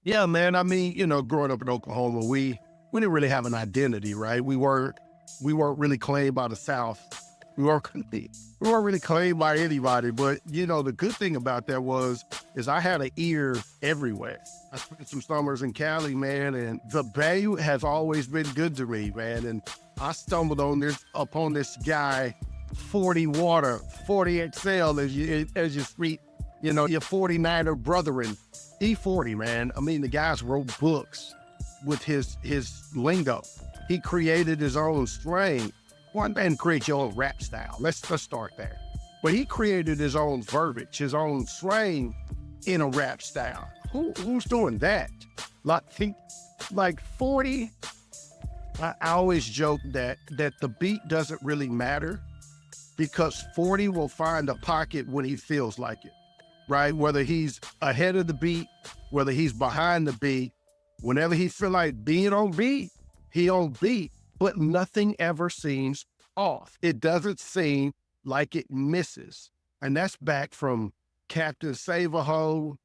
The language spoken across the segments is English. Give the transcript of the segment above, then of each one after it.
Yeah, man. I mean, growing up in Oklahoma, we didn't really have an identity, right? We weren't really claimed by the South. We weren't really claimed by anybody. But the good thing about that is I had an ear everywhere. I spent some summers in Cali, man, and the Bay has always been good to me, man. And I stumbled upon this guy, 40 water, 40 XL as you speak, your 49er brethren. E40, man. I mean, the guys wrote books with his lingo. He created his own strain. One man create your own rap style. Let's start there. But he created his own verbiage, his own slang in a rap style. Who's doing that? Like 40. I always joke that the beat doesn't really matter because 40 will find a pocket when he feels like it, right? Whether he's ahead of the beat, whether he's behind the beat, whenever he feel like being on beat, he on beat, but nothing ever seems off. It doesn't seem like it misses. And that's back from Captain Save-A-Ho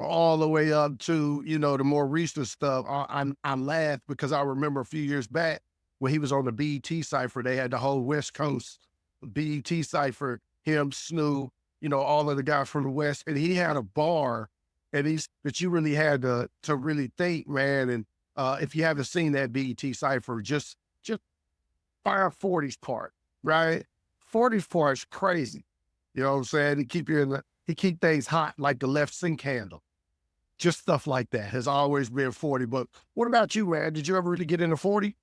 all the way up to, the more recent stuff. I laugh because I remember a few years back when he was on the BET Cypher, they had the whole West Coast BET Cypher, him, Snoop, all of the guys from the West, and he had a bar, and that you really had to really think, man. And if you haven't seen that BET Cypher, just fire 40's part, right? 40's part is crazy. You know what I'm saying? He keep things hot like the left sink handle. Just stuff like that has always been 40. But what about you, man? Did you ever really get into 40?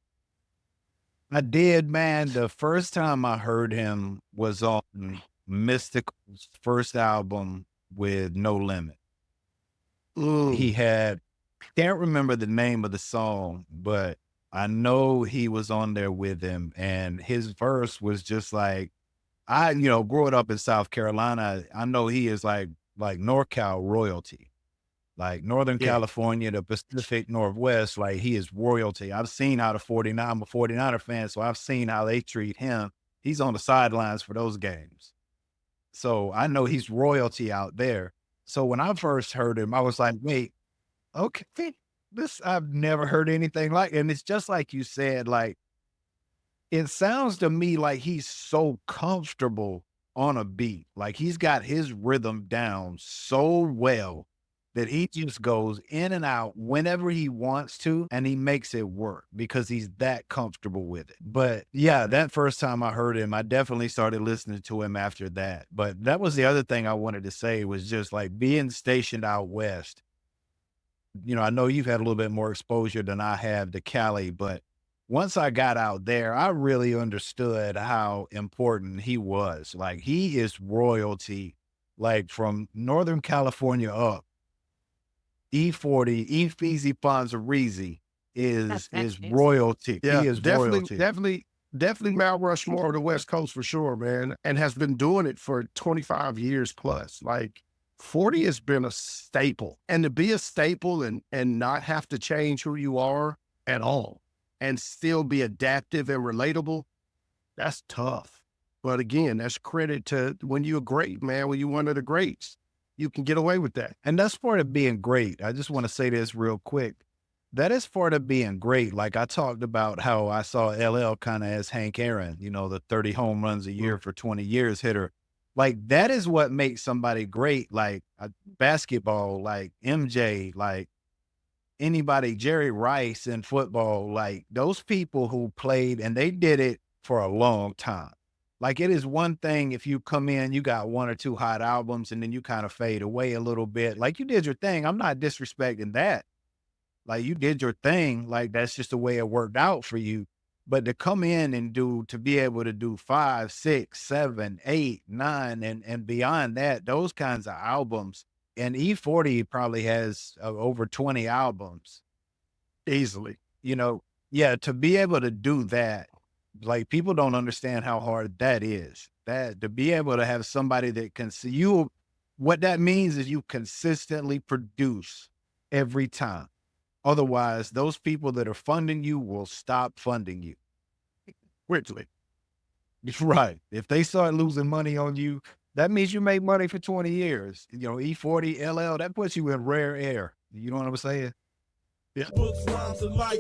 I did, man. The first time I heard him was on Mystical's first album with No Limit. He Mm, had, can't remember the name of the song, but I know he was on there with him, and his verse was just like, growing up in South Carolina, I know he is like NorCal royalty. Like Northern yeah. California, the Pacific Northwest, like he is royalty. I've seen how the 49, I'm a 49er fan, so I've seen how they treat him. He's on the sidelines for those games. So I know he's royalty out there. So when I first heard him, I was like, wait, okay, this, I've never heard anything like, and it's just like you said, like, it sounds to me like he's so comfortable on a beat. Like he's got his rhythm down so well that he just goes in and out whenever he wants to, and he makes it work because he's that comfortable with it. But yeah, that first time I heard him, I definitely started listening to him after that. But that was the other thing I wanted to say was just like being stationed out west. I know you've had a little bit more exposure than I have to Cali, but once I got out there, I really understood how important he was. Like he is royalty, like from Northern California up. E40, Efeezy Fonzarese is royalty. Yeah, He is definitely, royalty. definitely, definitely Mount Rushmore of the West Coast for sure, man, and has been doing it for 25 years plus. Like 40 has been a staple, and to be a staple and not have to change who you are at all, and still be adaptive and relatable, that's tough. But again, that's credit to when you're great, man. When you're one of the greats, you can get away with that. And that's part of being great. I just want to say this real quick. That is part of being great. Like I talked about how I saw LL kind of as Hank Aaron, the 30 home runs a year Mm. for 20 years hitter. Like that is what makes somebody great. Like basketball, like MJ, like anybody, Jerry Rice in football, like those people who played and they did it for a long time. Like it is one thing if you come in, you got one or two hot albums and then you kind of fade away a little bit. Like you did your thing. I'm not disrespecting that. Like you did your thing. Like that's just the way it worked out for you. But to come in and to be able to do 5, 6, 7, 8, 9, and beyond that, those kinds of albums, and E40 probably has over 20 albums, Easily. you know, yeah, to be able to do that, like people don't understand how hard that is. That to be able to have somebody that can see you, what that means is you consistently produce every time. Otherwise, those people that are funding you will stop funding you. Quickly. Right. If they start losing money on you, that means you made money for 20 years. E40, LL, that puts you in rare air. You know what I'm saying? Yeah. Books, rhymes, and life.